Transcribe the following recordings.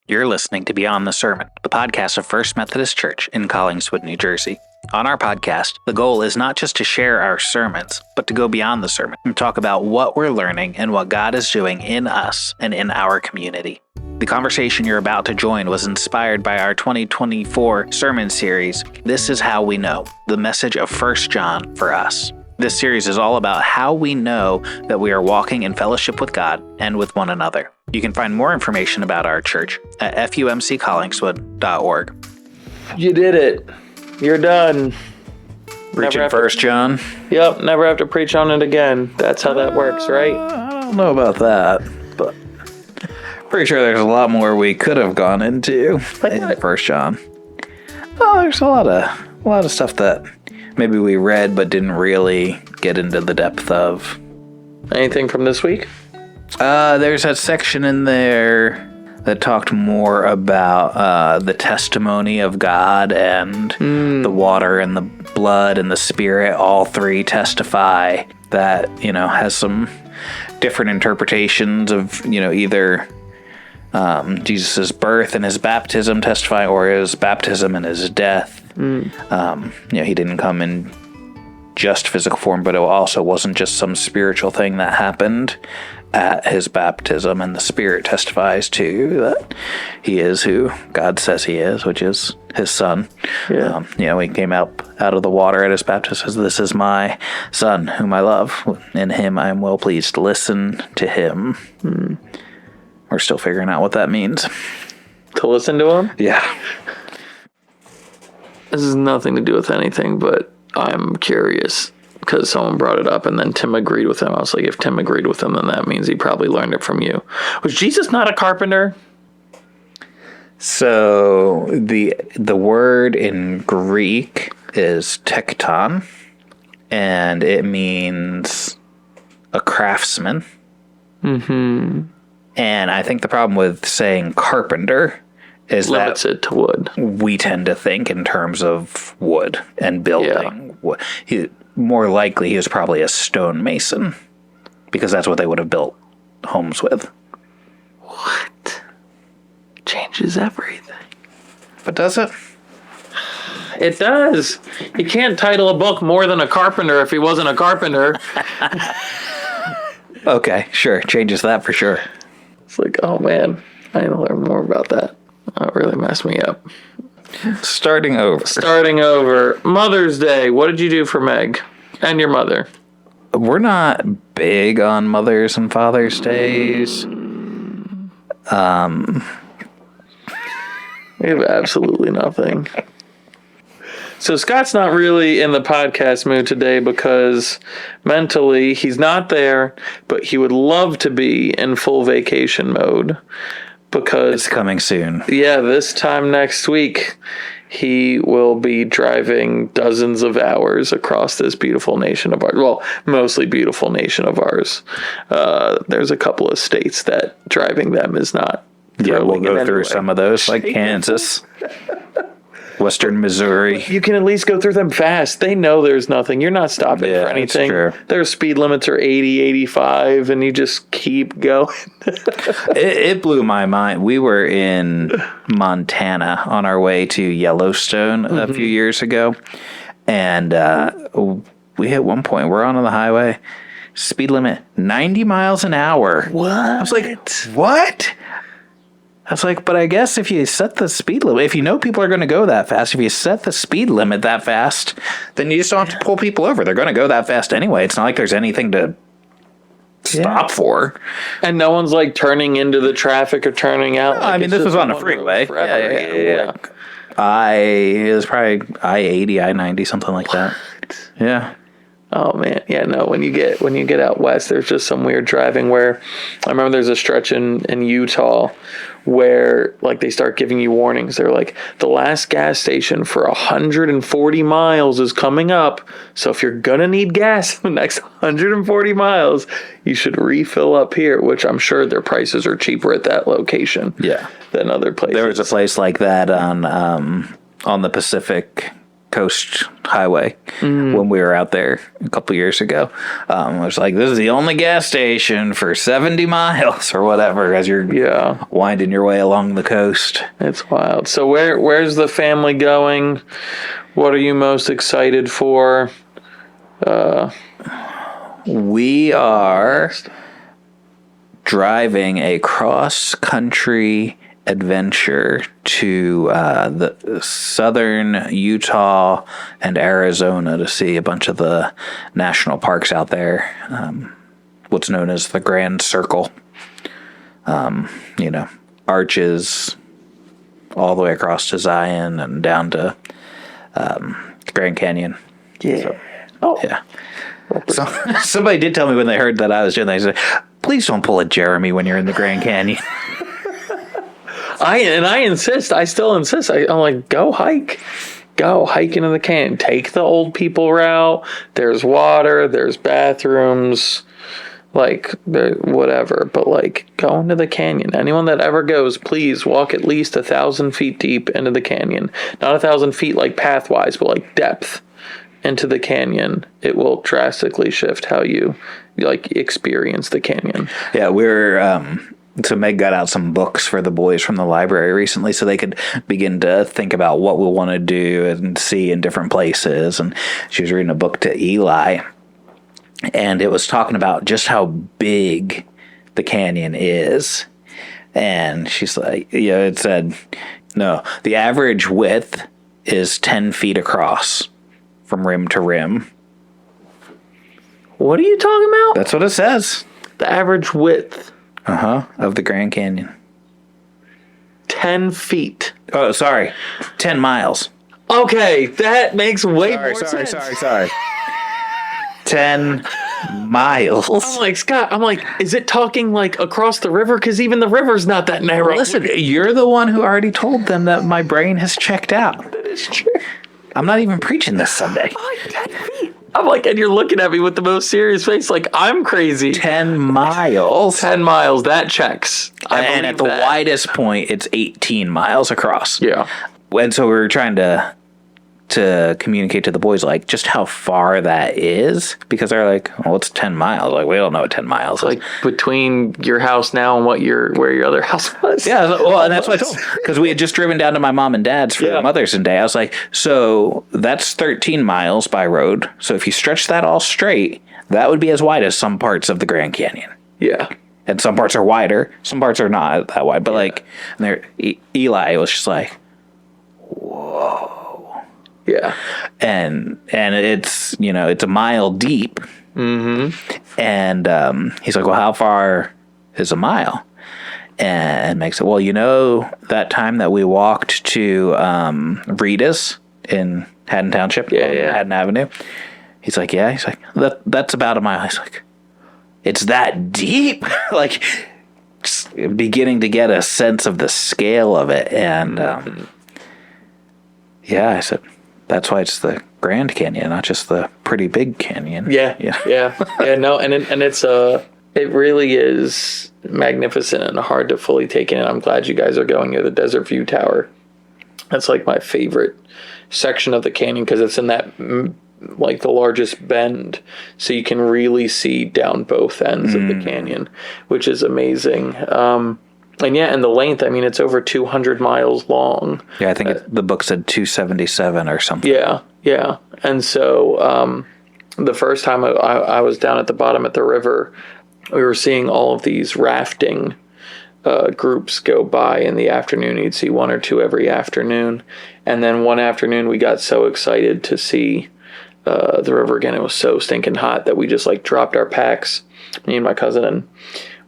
You're listening to Beyond the Sermon, the podcast of First Methodist Church in Collingswood, New Jersey. On our podcast, the goal is not just to share our sermons, but to go beyond the sermon and talk about what we're learning and what God is doing in us and in our community. The conversation you're about to join was inspired by our 2024 sermon series, This Is How We Know, the message of 1 John for us. This series is all about how we know that we are walking in fellowship with God and with one another. You can find more information about our church at fumccollingswood.org. You did it. You're done. Preaching 1 John? Yep, never have to preach on it again. That's how that works, right? I don't know about that, but pretty sure there's a lot more we could have gone into in 1 John. Oh, there's a lot of stuff that maybe we read but didn't really get into the depth of. Anything from this week? There's that section in there that talked more about the testimony of God and the water and the blood and the Spirit. All three testify that, has some different interpretations of, either Jesus' birth and his baptism testify, or his baptism and his death. He didn't come in just physical form, but it also wasn't just some spiritual thing that happened at his baptism, and the Spirit testifies to that he is who God says he is, which is his Son. Yeah. He came out of the water at his baptism, says, "This is my Son, whom I love. In him I am well pleased. Listen to him." We're still figuring out what that means. To listen to him? Yeah. This has nothing to do with anything, but I'm curious because someone brought it up and then Tim agreed with him. I was like, if Tim agreed with him, then that means he probably learned it from you. Was Jesus not a carpenter? So the word in Greek is tekton, and it means a craftsman. Mm-hmm. And I think the problem with saying carpenter is limits it to wood. We tend to think in terms of wood and building. Yeah. More likely, he was probably a stonemason, because that's what they would have built homes with. What? Changes everything. But does it? It does. You can't title a book More Than a Carpenter if he wasn't a carpenter. Okay, sure. Changes that for sure. It's like, oh man, I need to learn more about that. That really messed me up. Starting over. Mother's Day. What did you do for Meg and your mother? We're not big on Mother's and Father's Days. We have absolutely nothing. So Scott's not really in the podcast mood today because mentally he's not there, but he would love to be in full vacation mode. Because it's coming soon. Yeah, this time next week, he will be driving dozens of hours across this beautiful nation of ours. Well, mostly beautiful nation of ours. There's a couple of states that driving them is not. Yeah, we'll go through some of those, like Kansas, Western Missouri. You can at least go through them fast. They know there's nothing. You're not stopping for anything. True. Their speed limits are 80, 85, and you just keep going. It blew my mind. We were in Montana on our way to Yellowstone a few years ago, and we hit one point. We're on the highway, speed limit 90 miles an hour. What? I was like, what? I was like, but I guess if you set the speed limit, if you know people are going to go that fast, if you set the speed limit that fast, then you just don't have to pull people over. They're going to go that fast anyway. It's not like there's anything to stop for. And no one's like turning into the traffic or turning out. No, I mean, this was on a freeway. Yeah. It was probably I-80, I-90, something like that. Yeah. Oh man, yeah, no. When you get out west, there's just some weird driving where I remember there's a stretch in Utah where like they start giving you warnings. They're like, the last gas station for 140 miles is coming up, so if you're gonna need gas in the next 140 miles, you should refill up here. Which I'm sure their prices are cheaper at that location, than other places. There was a place like that on the Pacific Coast Highway when we were out there a couple years ago. I was like, this is the only gas station for 70 miles or whatever as you're winding your way along the coast. It's wild. So where's the family going? What are you most excited for? We are driving a cross-country adventure to the southern Utah and Arizona to see a bunch of the national parks out there. What's known as the Grand Circle. Arches all the way across to Zion and down to Grand Canyon. Yeah. Yeah. So, somebody did tell me when they heard that I was doing that, they said, please don't pull a Jeremy when you're in the Grand Canyon. I insist. I still insist. I'm like, go hike. Go hike into the canyon. Take the old people route. There's water. There's bathrooms. Like, whatever. But, like, go into the canyon. Anyone that ever goes, please walk at least 1,000 feet deep into the canyon. Not 1,000 feet, like, pathwise, but, like, depth into the canyon. It will drastically shift how you, like, experience the canyon. Yeah, so Meg got out some books for the boys from the library recently so they could begin to think about what we want to do and see in different places. And she was reading a book to Eli, and it was talking about just how big the canyon is. And she's like, it said, no, the average width is 10 feet across from rim to rim. What are you talking about? That's what it says. The average width. Of the Grand Canyon. 10 feet. Oh, sorry. 10 miles. Okay, that makes way more sense. Sorry. 10 miles. I'm like, Scott, is it talking like across the river? Because even the river's not that narrow. Listen, you're the one who already told them that my brain has checked out. That is true. I'm not even preaching this Sunday. 10 feet. I'm like, and you're looking at me with the most serious face, like I'm crazy. 10 miles. 10 miles, that checks. And at the widest point, it's 18 miles across. Yeah. And so we were trying to communicate to the boys, like, just how far that is. Because they're like, well, it's 10 miles. Like, we don't know what 10 miles is. Like, between your house now and where your other house was. Yeah, well, and that's what, because we had just driven down to my mom and dad's for Mother's Day. I was like, so that's 13 miles by road. So if you stretch that all straight, that would be as wide as some parts of the Grand Canyon. Yeah. And some parts are wider, some parts are not that wide. But like, Eli was just like, whoa. Yeah. And it's, it's a mile deep. Mm-hmm. And he's like, well, how far is a mile? And Meg said, well, that time that we walked to Rita's in Haddon Township, Haddon Avenue. He's like, yeah. He's like, that's about a mile. He's like, it's that deep? Like, just beginning to get a sense of the scale of it. And I said, that's why it's the Grand Canyon, not just the pretty big canyon. Yeah. No, and it's it really is magnificent and hard to fully take in. And I'm glad you guys are going near the Desert View Tower. That's like my favorite section of the canyon because it's in that like the largest bend, so you can really see down both ends of the canyon, which is amazing. And the length, it's over 200 miles long. Yeah, I think the book said 277 or something. Yeah. And so the first time I was down at the bottom at the river, we were seeing all of these rafting groups go by in the afternoon. You'd see one or two every afternoon. And then one afternoon we got so excited to see the river again. It was so stinking hot that we just like dropped our packs, me and my cousin, and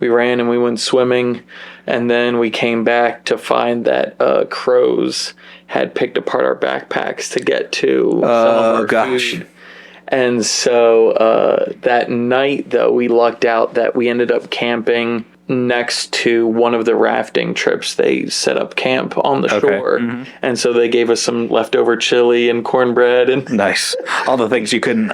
we ran and we went swimming. And then we came back to find that crows had picked apart our backpacks to get to some of our food. And so that night, though, we lucked out that we ended up camping next to one of the rafting trips. They set up camp on the shore. Mm-hmm. And so they gave us some leftover chili and cornbread. And nice. All the things you couldn't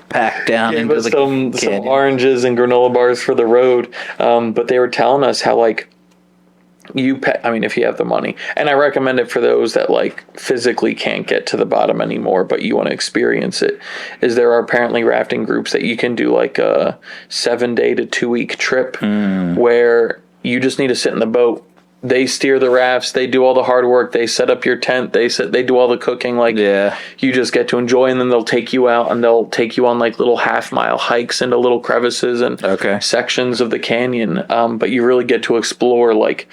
pack down gave into us the some oranges and granola bars for the road. But they were telling us how, like, if you have the money, and I recommend it for those that like physically can't get to the bottom anymore, but you want to experience it, is there are apparently rafting groups that you can do like a 7-day to 2-week trip where you just need to sit in the boat. They steer the rafts. They do all the hard work. They set up your tent. They do all the cooking. Like, you just get to enjoy, and then they'll take you out and they'll take you on like little half-mile hikes into little crevices and sections of the canyon. But you really get to explore like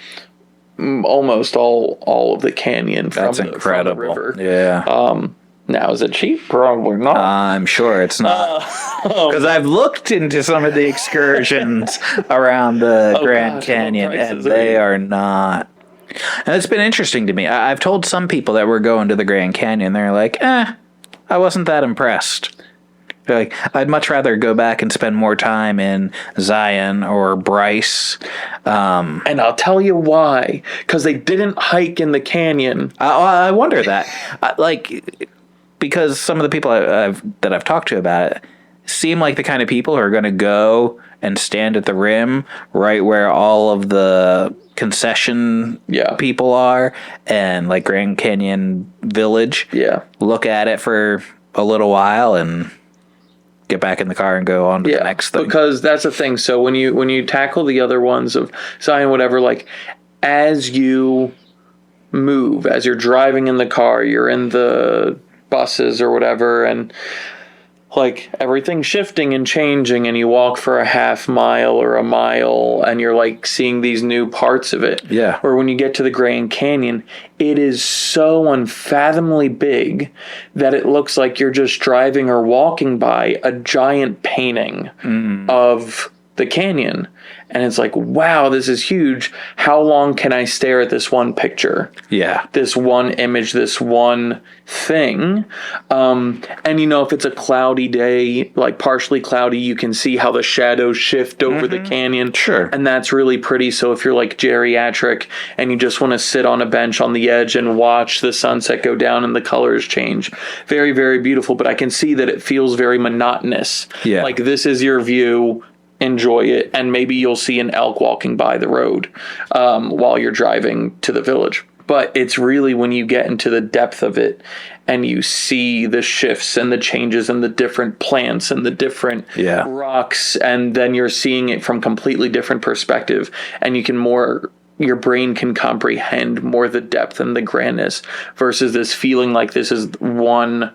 almost all of the canyon. That's incredible. From the river. Yeah. Now, is it cheap? Probably not. I'm sure it's not. Because I've looked into some of the excursions around the Grand Canyon, and they are not. And it's been interesting to me. I've told some people that were going to the Grand Canyon, they're like, I wasn't that impressed. They're like, I'd much rather go back and spend more time in Zion or Bryce. And I'll tell you why. Because they didn't hike in the canyon. I wonder that. Because some of the people that I've talked to about it seem like the kind of people who are going to go and stand at the rim right where all of the concession people are, and like Grand Canyon Village. Yeah. Look at it for a little while and get back in the car and go on to the next thing. Because that's the thing. So when you tackle the other ones of Zion, whatever, like as you move, as you're driving in the car, you're in the buses or whatever, and like everything's shifting and changing, and you walk for a half mile or a mile and you're like seeing these new parts of it. Yeah. Or when you get to the Grand Canyon, it is so unfathomably big that it looks like you're just driving or walking by a giant painting of the canyon. And it's like, wow, this is huge. How long can I stare at this one picture? Yeah. This one image, this one thing. And, if it's a cloudy day, like partially cloudy, you can see how the shadows shift over the canyon. Sure. And that's really pretty. So if you're like geriatric and you just want to sit on a bench on the edge and watch the sunset go down and the colors change, very, very beautiful. But I can see that it feels very monotonous. Yeah. Like this is your view. Enjoy it, and maybe you'll see an elk walking by the road while you're driving to the village. But it's really when you get into the depth of it and you see the shifts and the changes and the different plants and the different rocks, and then you're seeing it from completely different perspective, and your brain can comprehend more the depth and the grandness versus this feeling like this is one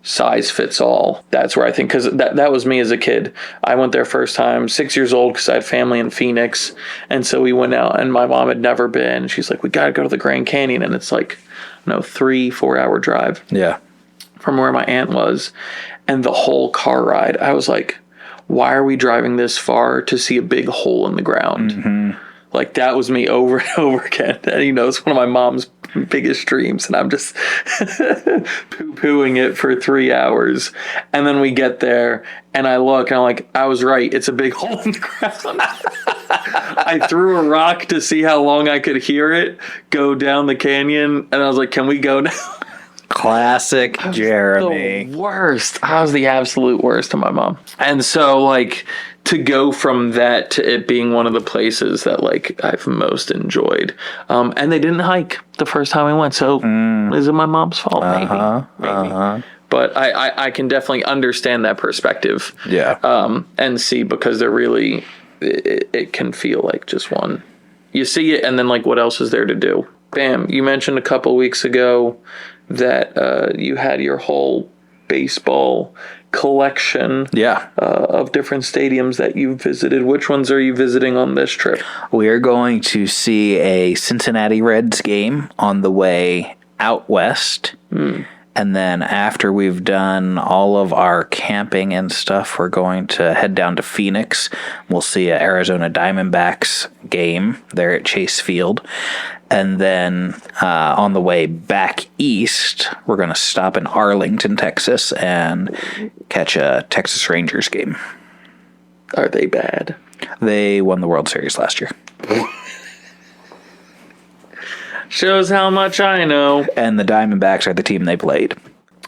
size fits all. That's where I think, because that was me as a kid. I went there first time, 6 years old, because I had family in Phoenix, and so we went out, and my mom had never been. She's like, we gotta go to the Grand Canyon, and it's like 3-4 hour drive from where my aunt was, and the whole car ride I was like, why are we driving this far to see a big hole in the ground? Like, that was me over and over again. And, it's one of my mom's biggest dreams, and I'm just poo-pooing it for 3 hours. And then we get there, and I look, and I'm like, I was right. It's a big hole in the ground. I threw a rock to see how long I could hear it go down the canyon, and I was like, can we go now? Classic Jeremy. The worst. I was the absolute worst to my mom. And so, like, to go from that to it being one of the places that, like, I've most enjoyed. And they didn't hike the first time we went, so is it my mom's fault? Maybe. But I can definitely understand that perspective. Yeah. And see, because they're really, it can feel like just one. You see it, and then, like, what else is there to do? Bam, you mentioned a couple weeks ago that you had your whole baseball collection of different stadiums that you've visited. Which ones are you visiting on this trip? We're going to see a Cincinnati Reds game on the way out west. And then after we've done all of our camping and stuff, we're going to head down to Phoenix. We'll see an Arizona Diamondbacks game there at Chase Field. And then on the way back east, we're going to stop in Arlington, Texas, and catch a Texas Rangers game. Are they bad? They won the World Series last year. Shows how much I know. And the Diamondbacks are the team they played.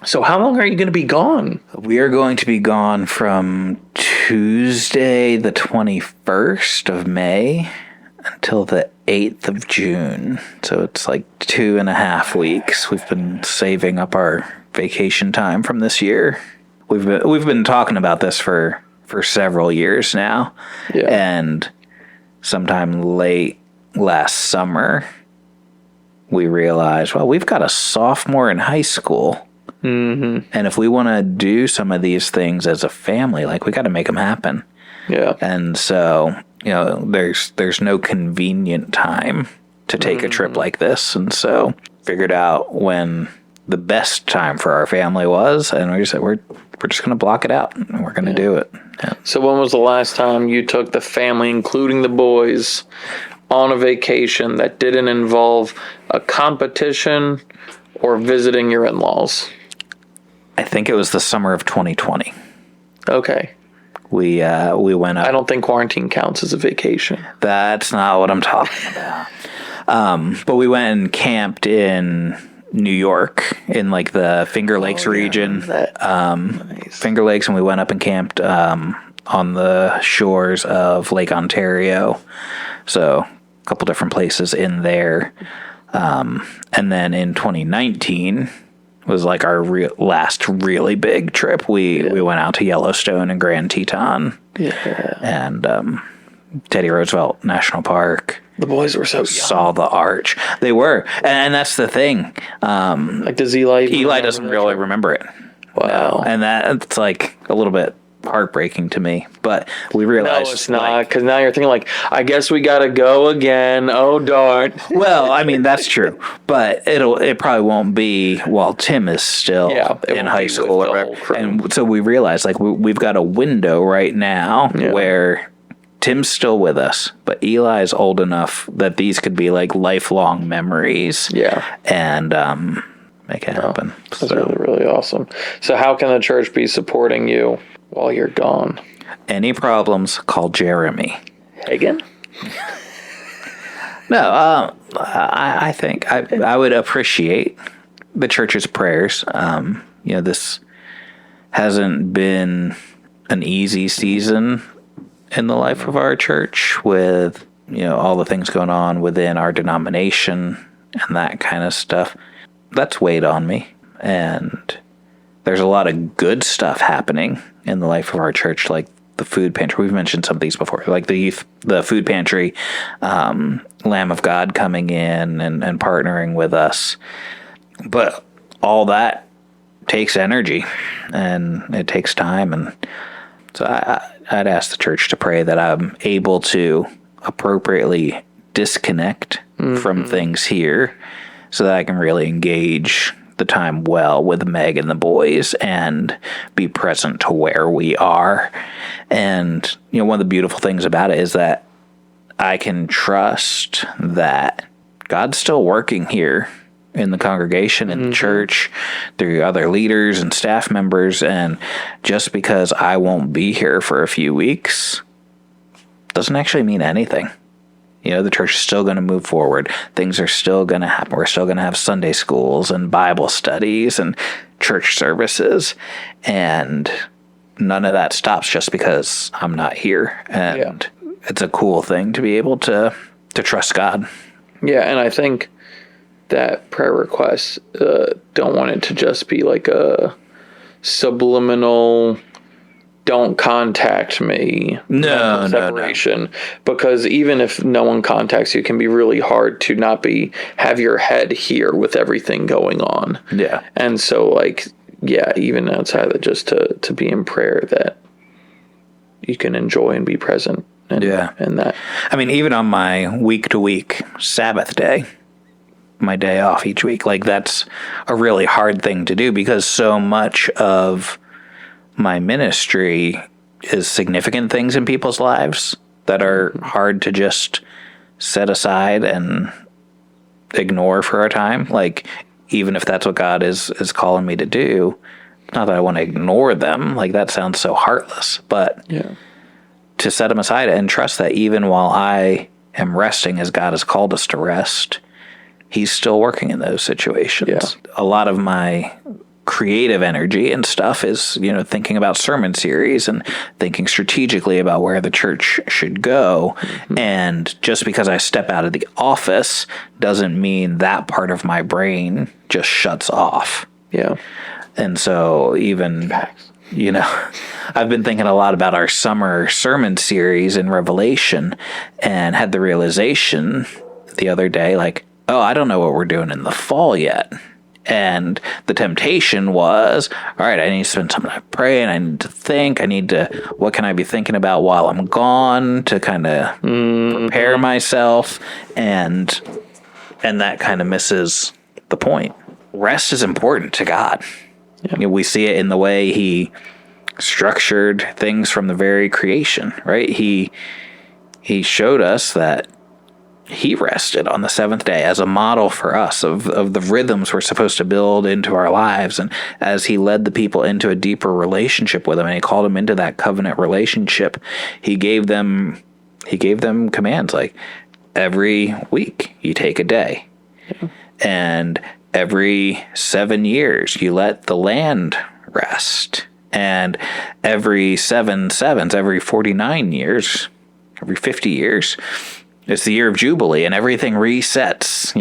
So how long are you going to be gone? We are going to be gone from Tuesday, the 21st of May, until the 8th of June. So it's like 2.5 weeks. We've been saving up our vacation time from this year. We've been talking about this for several years now. Yeah. And sometime late last summer, we realized, well, we've got a sophomore in high school. Mm-hmm. And if we want to do some of these things as a family, like, we got to make them happen. Yeah. And so, there's no convenient time to take a trip like this. And so figured out when the best time for our family was, and we just said, we're just going to block it out and we're going to do it. Yeah. So when was the last time you took the family, including the boys, on a vacation that didn't involve a competition or visiting your in-laws? I think it was the summer of 2020. Okay. We went up. I don't think quarantine counts as a vacation. That's not what I'm talking about. But we went and camped in New York in like the Finger Lakes region. Nice. Finger Lakes, and we went up and camped on the shores of Lake Ontario. So a couple different places in there. And then in 2019 was like our last really big trip. We went out to Yellowstone and Grand Teton. Yeah. And Teddy Roosevelt National Park. The boys were so young. Saw the arch. They were. And that's the thing. Like, does Eli... Eli doesn't really remember it. Wow. No. And that's like a little bit heartbreaking to me. But we realized... No, it's not, because now you're thinking, like, I guess we got to go again. Oh, darn. Well, I mean, that's true. But it probably won't be while Tim is still in high school. Or whatever. And so we realized, like, we've got a window right now where... Tim's still with us, but Eli's old enough that these could be like lifelong memories. Yeah. And make it happen. That's really, really awesome. So how can the church be supporting you while you're gone? Any problems, call Jeremy. Hagen? No, I think I would appreciate the church's prayers. This hasn't been an easy season in the life of our church with, all the things going on within our denomination and that kind of stuff. That's weighed on me. And there's a lot of good stuff happening in the life of our church, like the food pantry. We've mentioned some of these before, like the food pantry, Lamb of God coming in and partnering with us. But all that takes energy and it takes time. And so I'd ask the church to pray that I'm able to appropriately disconnect from things here so that I can really engage the time well with Meg and the boys and be present to where we are. And, one of the beautiful things about it is that I can trust that God's still working here in the congregation, in the church, through other leaders and staff members. And just because I won't be here for a few weeks doesn't actually mean anything. The church is still going to move forward. Things are still going to happen. We're still going to have Sunday schools and Bible studies and church services. And none of that stops just because I'm not here. And it's a cool thing to be able to trust God. Yeah, and I think that prayer requests don't want it to just be like a subliminal don't contact me separation. Because even if no one contacts you, it can be really hard to not have your head here with everything going on. Yeah. And so even outside of it, just to be in prayer that you can enjoy and be present and that. I mean, even on my week-to-week Sabbath day, my day off each week, like, that's a really hard thing to do because so much of my ministry is significant things in people's lives that are hard to just set aside and ignore for a time. Like, even if that's what God is calling me to do, not that I want to ignore them, like, that sounds so heartless, but to set them aside and trust that even while I am resting as God has called us to rest, He's still working in those situations. A lot of my creative energy and stuff is, thinking about sermon series and thinking strategically about where the church should go. Mm-hmm. And just because I step out of the office doesn't mean that part of my brain just shuts off. Yeah. And so even, I've been thinking a lot about our summer sermon series in Revelation and had the realization the other day, like, oh, I don't know what we're doing in the fall yet. And the temptation was, all right, I need to spend some time praying. I need to think. What can I be thinking about while I'm gone to kind of prepare myself? And that kind of misses the point. Rest is important to God. Yeah. We see it in the way he structured things from the very creation, right? He showed us that he rested on the seventh day as a model for us of the rhythms we're supposed to build into our lives. And as he led the people into a deeper relationship with him and he called them into that covenant relationship, he gave them commands like every week you take a day. Yeah. And every 7 years you let the land rest. And every 7 sevens, every 49 years, every 50 years, it's the year of Jubilee and everything resets.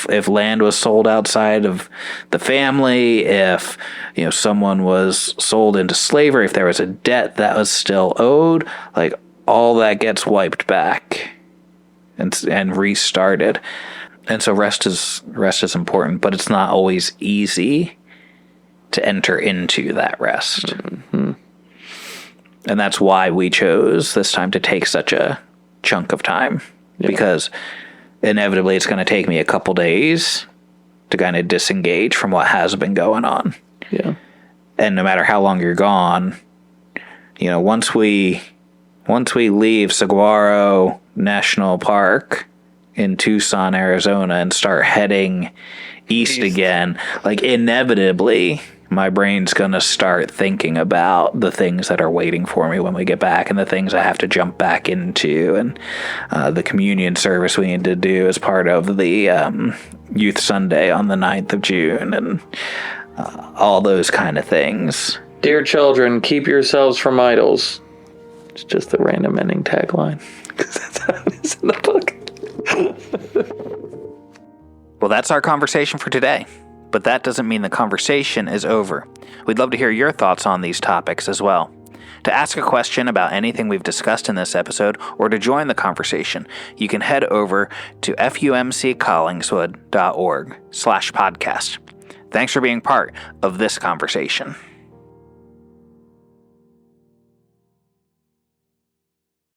If land was sold outside of the family, if, someone was sold into slavery, if there was a debt that was still owed, like all that gets wiped back and restarted. And so rest is important, but it's not always easy to enter into that rest. Mm-hmm. And that's why we chose this time to take such a chunk of time. Yeah. Because inevitably it's going to take me a couple days to kind of disengage from what has been going on. Yeah. And no matter how long you're gone, once we leave Saguaro National Park in Tucson, Arizona, and start heading east again, like inevitably my brain's going to start thinking about the things that are waiting for me when we get back and the things I have to jump back into and the communion service we need to do as part of the Youth Sunday on the 9th of June and all those kind of things. Dear children, keep yourselves from idols. It's just the random ending tagline because that's how it is in the book. Well, that's our conversation for today. But that doesn't mean the conversation is over. We'd love to hear your thoughts on these topics as well. To ask a question about anything we've discussed in this episode or to join the conversation, you can head over to fumccollingswood.org/podcast. Thanks for being part of this conversation.